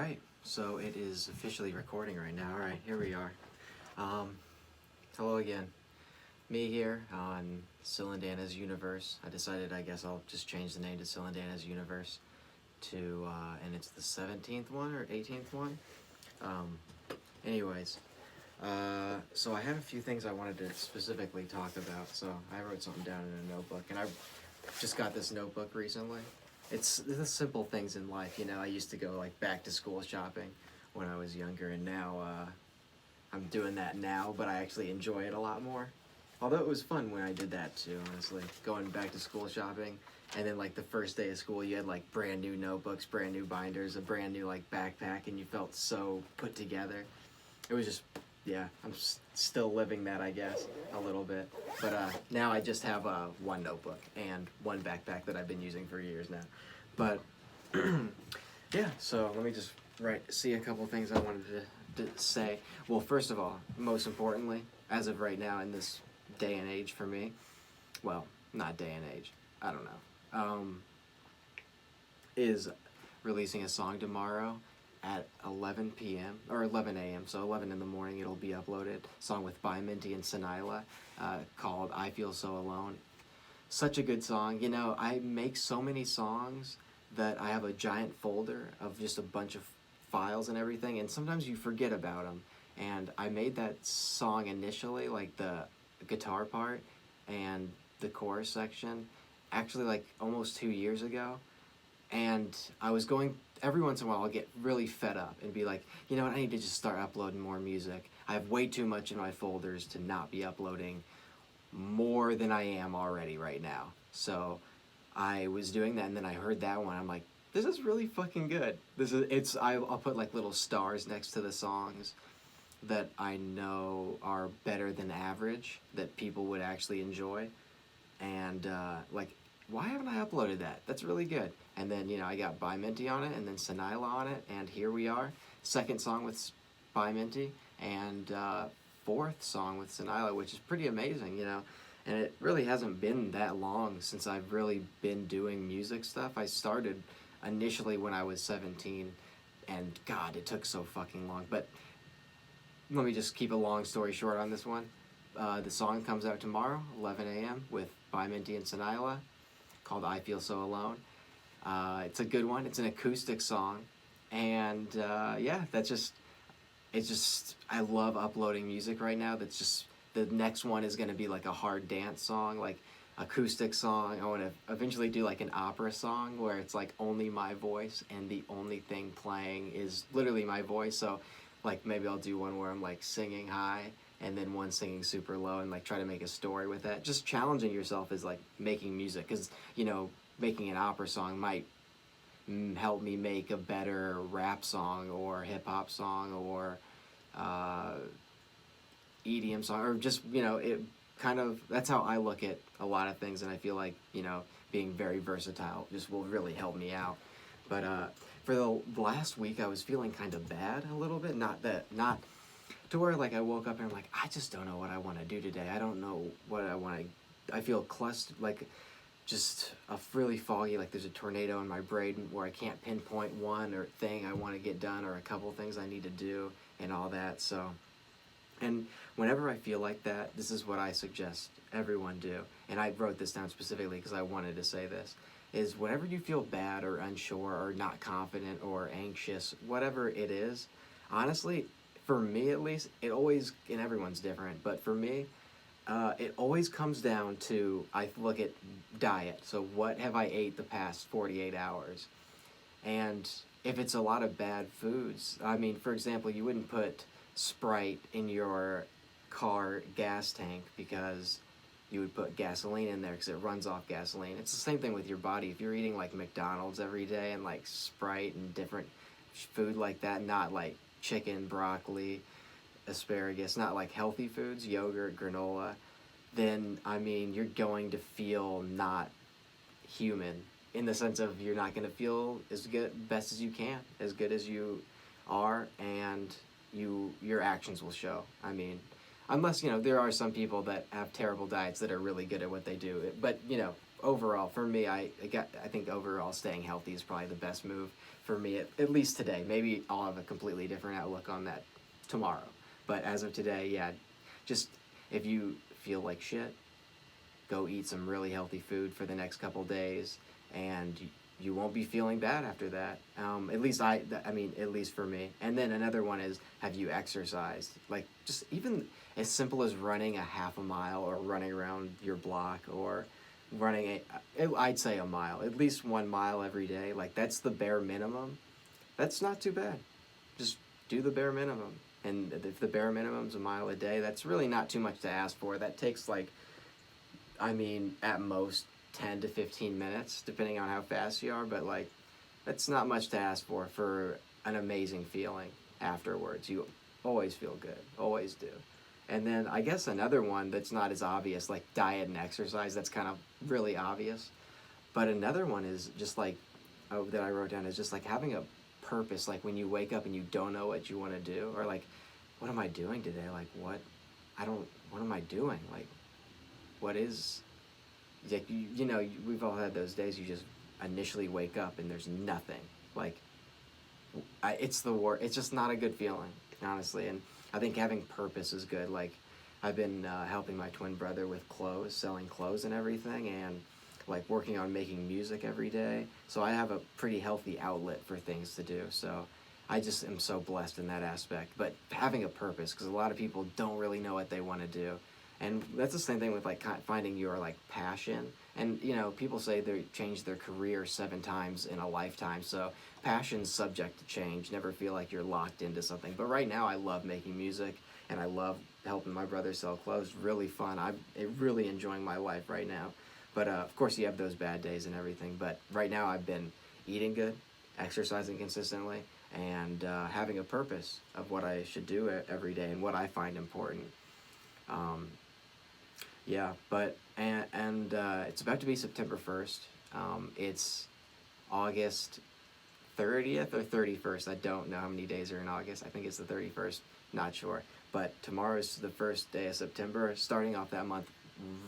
right, so it is officially recording right now. All right, here we are. Um, Hello again. Me here on Sylendanna'S Universe. I decided, I guess I'll just change the name to Sylendanna'S Universe to, and it's the 17th one or 18th one. Um, anyways, so I had a few things I wanted to specifically talk about. So I wrote something down in a notebook, and I just got this notebook recently. It's the simple things in life, you know. I used to go like back to school shopping when I was younger, and now I'm doing that now, but I actually enjoy it a lot more. Although it was fun when I did that too, honestly. Going back to school shopping, and then like the first day of school, you had like brand new notebooks, brand new binders, a brand new like backpack, and you felt so put together. It was just, yeah, I'm still living that, I guess, a little bit. But now I just have one notebook and one backpack that I've been using for years now. But yeah, so let me just see a couple things I wanted to say. Well, first of all, most importantly, as of right now in this day and age for me, well, not day and age, I don't know, is releasing a song tomorrow at 11 p.m. or 11 a.m. So 11 in the morning it'll be uploaded. Song with By Minty and Sanila called I Feel So Alone. Such a good song. You know, I make so many songs that I have a giant folder of just a bunch of files and everything, and sometimes you forget about them. And I made that song initially, like the guitar part and the chorus section, actually like almost 2 years ago. And I was going, every once in a while I'll get really fed up and be like, you know what, I need to just start uploading more music. I have way too much in my folders to not be uploading more than I am already right now. So I was doing that, and then I heard that one. I'm like, this is really fucking good. I'll put like little stars next to the songs that I know are better than average, that people would actually enjoy. And like, why haven't I uploaded that? That's really good. And then, you know, I got By Minty on it, and then Sanila on it, and here we are. Second song with By Minty, and fourth song with Sanila, which is pretty amazing, you know. And it really hasn't been that long since I've really been doing music stuff. I started initially when I was 17, and God, it took so fucking long. But let me just keep a long story short on this one. The song comes out tomorrow, 11 a.m. with By Minty and Sanila, called I Feel So Alone. It's a good one. It's an acoustic song. And yeah, I love uploading music right now. That's just, the next one is going to be like a hard dance song, like acoustic song. I want to eventually do like an opera song where it's like only my voice and the only thing playing is literally my voice. So like maybe I'll do one where I'm like singing high and then one singing super low, and like try to make a story with that. Just challenging yourself is like making music, because, you know, making an opera song might help me make a better rap song or hip hop song or EDM song, or just, you know, it kind of, that's how I look at a lot of things, and I feel like, you know, being very versatile just will really help me out. But for the last week I was feeling kind of bad a little bit, not to where like I woke up and I'm like, I just don't know what I want to do today. I don't know what I want to, I feel clustered, like just a really foggy, like there's a tornado in my brain where I can't pinpoint one or thing I want to get done or a couple things I need to do and all that. So, and whenever I feel like that, this is what I suggest everyone do. And I wrote this down specifically because I wanted to say this, is whenever you feel bad or unsure or not confident or anxious, whatever it is, honestly, for me at least, it always, and everyone's different, but for me, it always comes down to, I look at diet. So what have I ate the past 48 hours? And if it's a lot of bad foods, I mean, for example, you wouldn't put Sprite in your car gas tank because you would put gasoline in there because it runs off gasoline. It's the same thing with your body. If you're eating like McDonald's every day and like Sprite and different food like that, not like chicken, broccoli, asparagus, not like healthy foods, yogurt, granola, then, I mean, you're going to feel not human, in the sense of you're not going to feel as good, best as you can, as good as you are, and your actions will show. I mean, unless, you know, there are some people that have terrible diets that are really good at what they do, but, you know, overall, for me, I think overall staying healthy is probably the best move for me, at least today. Maybe I'll have a completely different outlook on that tomorrow. But as of today, yeah, just if you feel like shit, go eat some really healthy food for the next couple days, and you won't be feeling bad after that. At least at least for me. And then another one is, have you exercised? Like, just even as simple as running a half a mile, or running around your block, or running I'd say a mile, at least 1 mile every day. Like, that's the bare minimum. That's not too bad. Just do the bare minimum. And if the bare minimum's a mile a day, that's really not too much to ask for. That takes, like, at most 10 to 15 minutes, depending on how fast you are, but, like, that's not much to ask for an amazing feeling afterwards. You always feel good, always do. And then I guess another one that's not as obvious, like diet and exercise, that's kind of really obvious. But another one is just like, that I wrote down, is just like having a purpose, like when you wake up and you don't know what you want to do, or like, what am I doing today? Like, what am I doing? Like, what is, like, we've all had those days you just initially wake up and there's nothing. Like, it's just not a good feeling, honestly. And I think having purpose is good. Like, I've been helping my twin brother with clothes, selling clothes and everything, and like working on making music every day. So I have a pretty healthy outlet for things to do. So I just am so blessed in that aspect. But having a purpose, because a lot of people don't really know what they want to do. And that's the same thing with like finding your like passion. And people say they change their career 7 times in a lifetime. So passion's subject to change. Never feel like you're locked into something. But right now I love making music, and I love helping my brother sell clothes. Really fun. I'm really enjoying my life right now. But of course you have those bad days and everything. But right now I've been eating good, exercising consistently, and having a purpose of what I should do every day and what I find important. It's about to be September 1st. It's August 30th or 31st. I don't know how many days are in August. I think it's the 31st. Not sure. But tomorrow's the first day of September, starting off that month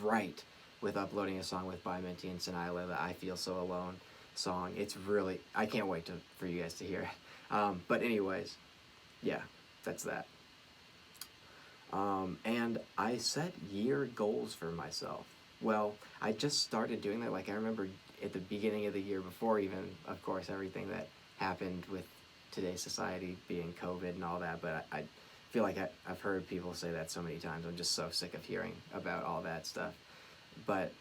right with uploading a song with Minty and Sanila, the I Feel So Alone song. It's really, I can't wait for you guys to hear it. But anyways, yeah, that's that. And I set year goals for myself. Well, I just started doing that. Like, I remember at the beginning of the year, before even, of course, everything that happened with today's society being COVID and all that, but I feel like I've heard people say that so many times. I'm just so sick of hearing about all that stuff. But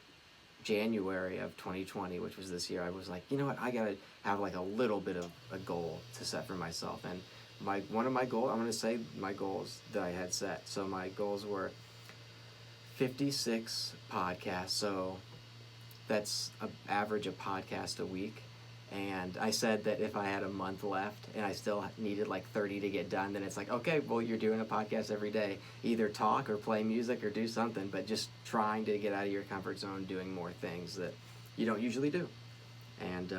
January of 2020, which was this year, I was like, you know what, I gotta have like a little bit of a goal to set for myself. And one of my goals, I'm going to say my goals that I had set. So my goals were 56 podcasts. So that's an average of podcast a week. And I said that if I had a month left and I still needed like 30 to get done, then it's like, okay, well, you're doing a podcast every day. Either talk or play music or do something, but just trying to get out of your comfort zone, doing more things that you don't usually do. And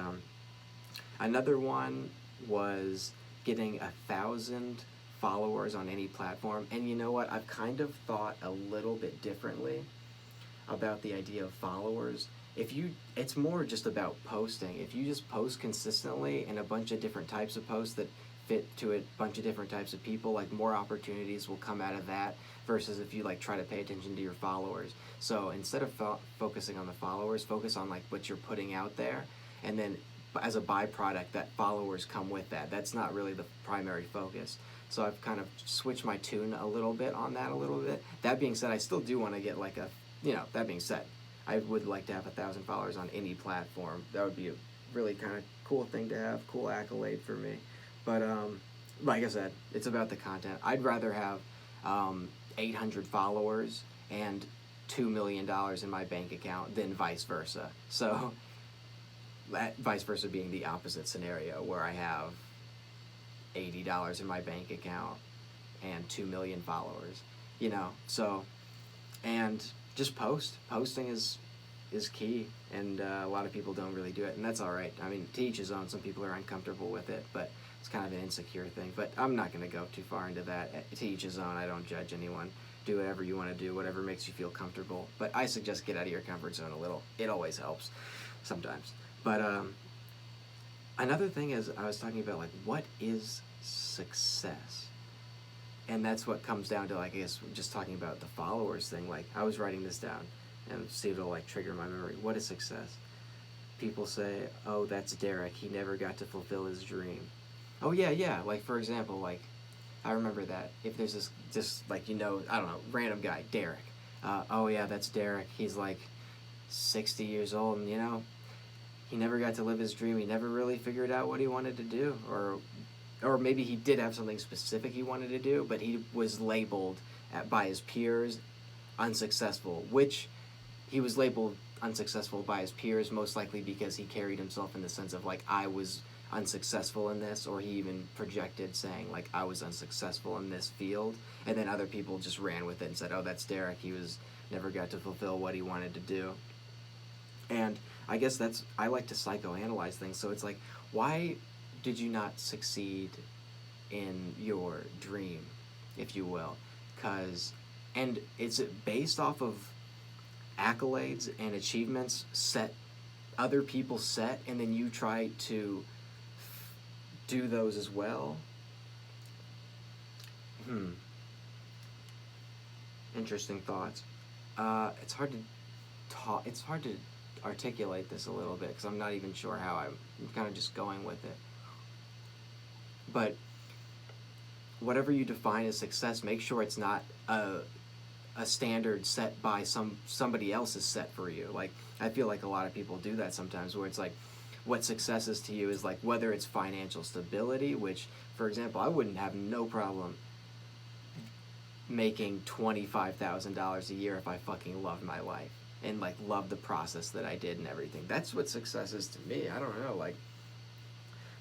another one was getting 1,000 followers on any platform. And you know what? I've kind of thought a little bit differently about the idea of followers. It's more just about posting. If you just post consistently and a bunch of different types of posts that fit to a bunch of different types of people, like more opportunities will come out of that, versus if you like try to pay attention to your followers. So instead of focusing on the followers, focus on like what you're putting out there, and then as a byproduct, that followers come with that. That's not really the primary focus. So I've kind of switched my tune a little bit on that a little bit. That being said, I still do want to get like that being said, I would like to have 1,000 followers on any platform. That would be a really kind of cool thing to have, cool accolade for me. But like I said, it's about the content. I'd rather have 800 followers and $2 million in my bank account than vice versa. So vice versa being the opposite scenario, where I have $80 in my bank account and 2 million followers, so, and just posting is key, and a lot of people don't really do it, and that's all right. I mean, to each his own. Some people are uncomfortable with it, but it's kind of an insecure thing. But I'm not going to go too far into that. To each his own. I don't judge anyone. do whatever you want to do, whatever makes you feel comfortable. But I suggest get out of your comfort zone a little. It always helps sometimes. But another thing is, I was talking about, like, what is success? And that's what comes down to, like, I guess, just talking about the followers thing. Like, I was writing this down and see if it'll, like, trigger my memory. What is success? People say, oh, that's Derek. He never got to fulfill his dream. Oh, yeah. Like, for example, like, I remember that. If there's this like, I don't know, random guy, Derek. Oh, yeah, that's Derek. He's, like, 60 years old, and, he never got to live his dream. He never really figured out what he wanted to do. Or maybe he did have something specific he wanted to do, but he was labeled by his peers unsuccessful, which he was labeled unsuccessful by his peers most likely because he carried himself in the sense of, like, I was unsuccessful in this, or he even projected saying, like, I was unsuccessful in this field, and then other people just ran with it and said, oh, that's Derek, he never got to fulfill what he wanted to do. And I guess I like to psychoanalyze things, so it's like, why did you not succeed in your dream, if you will? And it's based off of accolades and achievements other people set, and then you try to do those as well? Interesting thoughts. It's hard to articulate this a little bit because I'm not even sure how. I'm kind of just going with it. But whatever you define as success, make sure it's not a standard set by somebody else's set for you. Like, I feel like a lot of people do that sometimes, where it's like, what success is to you is, like, whether it's financial stability, which, for example, I wouldn't have no problem making $25,000 a year if I fucking loved my life and, like, loved the process that I did and everything. That's what success is to me. I don't know, like,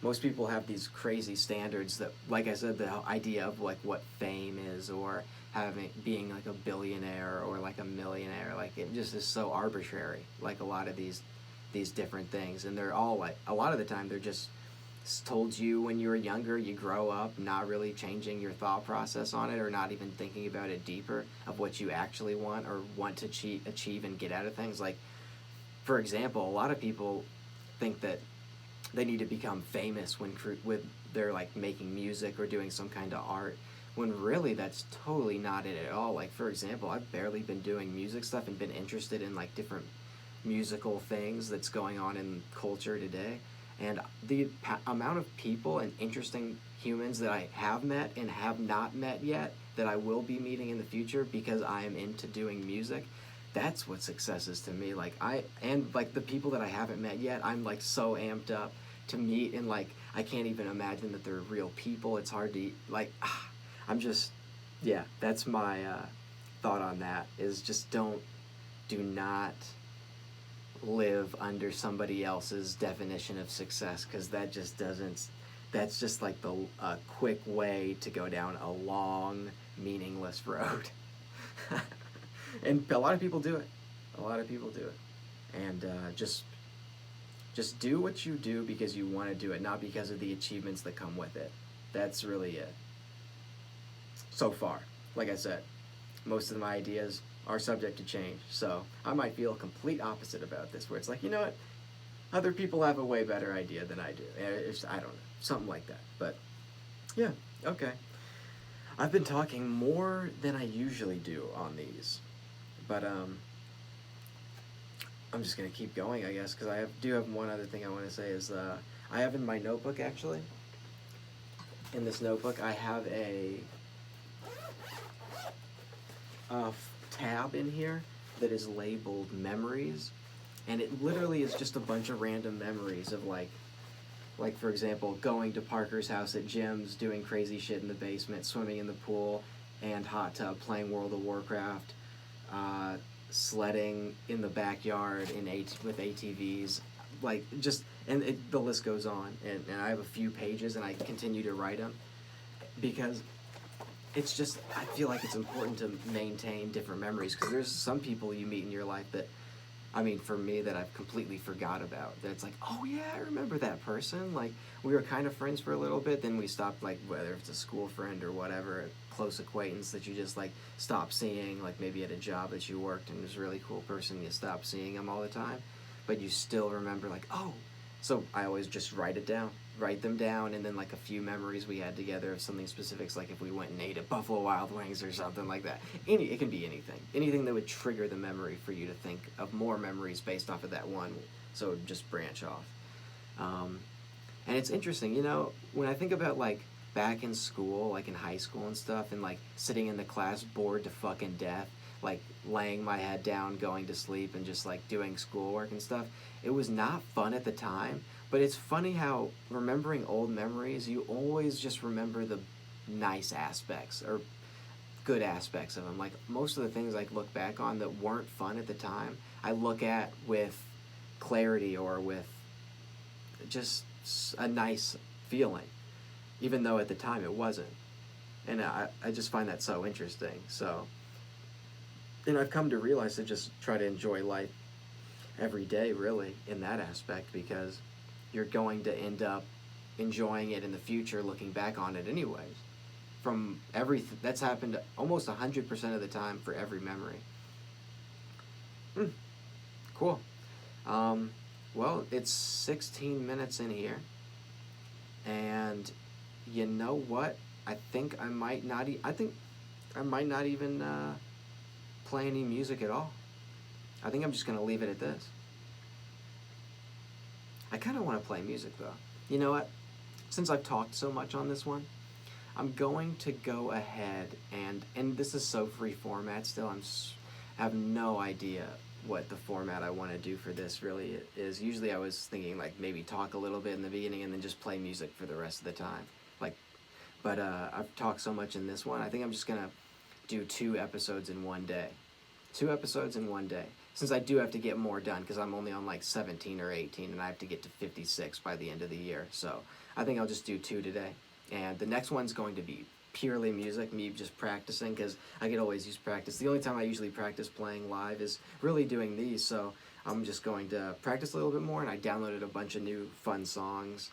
most people have these crazy standards that, like I said, the idea of, like, what fame is, or being like a billionaire or like a millionaire, like, it just is so arbitrary, like a lot of these different things. And they're all, like, a lot of the time they're just told you when you were younger. You grow up not really changing your thought process on it, or not even thinking about it deeper of what you actually want or want to achieve and get out of things. Like, for example, a lot of people think that they need to become famous when they're, like, making music or doing some kind of art, when really that's totally not it at all. Like, for example, I've barely been doing music stuff and been interested in, like, different musical things that's going on in culture today, and the amount of people and interesting humans that I have met and have not met yet that I will be meeting in the future because I am into doing music, that's what success is to me. Like, like, the people that I haven't met yet, I'm, like, so amped up to meet, and, like, I can't even imagine that they're real people. It's hard to, like, that's my thought on that, is just do not live under somebody else's definition of success, because that just doesn't, that's just like a quick way to go down a long, meaningless road. And a lot of people do it. And just do what you do because you want to do it, not because of the achievements that come with it. That's really it. So far, like I said, most of my ideas are subject to change, so I might feel complete opposite about this, where it's like, you know what, other people have a way better idea than I do. I don't know, something like that. But yeah, okay. I've been talking more than I usually do on these, but I'm just gonna keep going, I guess, because I do have one other thing I want to say. Is I have in my notebook, actually, in this notebook, I have a tab in here that is labeled memories, and it literally is just a bunch of random memories of, like, for example, going to Parker's house at Jim's, doing crazy shit in the basement, swimming in the pool and hot tub, playing World of Warcraft, sledding in the backyard with ATVs, like, just, and the list goes on, and I have a few pages, and I continue to write them, because it's just, I feel like it's important to maintain different memories, because there's some people you meet in your life that I mean, for me, that I've completely forgot about. That it's like, oh yeah, I remember that person. Like, we were kind of friends for a little bit, then we stopped, like, whether it's a school friend or whatever, a close acquaintance that you just, like, stop seeing, like, maybe at a job that you worked and was a really cool person, you stop seeing them all the time, but you still remember, like, oh. So I always just write them down, and then, like, a few memories we had together of something specific, like if we went and ate at Buffalo Wild Wings or something like that. It can be anything that would trigger the memory for you to think of more memories based off of that one, so just branch off. And it's interesting, when I think about, like, back in school, like in high school and stuff, and, like, sitting in the class bored to fucking death, like, laying my head down, going to sleep, and just, like, doing schoolwork and stuff. It was not fun at the time, but it's funny how remembering old memories, you always just remember the nice aspects or good aspects of them. Like, most of the things I look back on that weren't fun at the time, I look at with clarity or with just a nice feeling, even though at the time it wasn't. And I just find that so interesting. So, I've come to realize to just try to enjoy life every day, really, in that aspect, because you're going to end up enjoying it in the future, looking back on it anyways. From everything that's happened almost 100% of the time for every memory. Cool. Well, it's 16 minutes in here, and you know what? I think I might not. I might not even play any music at all. I think I'm just gonna leave it at this. I kind of want to play music though. You know what? Since I've talked so much on this one, I'm going to go ahead and this is so free format still. I have no idea what the format I want to do for this really is. Usually I was thinking, like, maybe talk a little bit in the beginning and then just play music for the rest of the time. But I've talked so much in this one. I think I'm just gonna do 2 episodes in one day. 2 episodes in one day. Since I do have to get more done, because I'm only on like 17 or 18, and I have to get to 56 by the end of the year. So I think I'll just do 2 today. And the next one's going to be purely music, me just practicing, because I could always use practice. The only time I usually practice playing live is really doing these, so I'm just going to practice a little bit more, and I downloaded a bunch of new fun songs.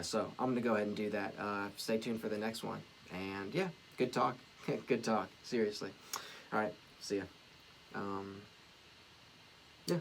So I'm going to go ahead and do that. Stay tuned for the next one. And yeah, good talk. Good talk. Seriously. All right. See ya. Yeah.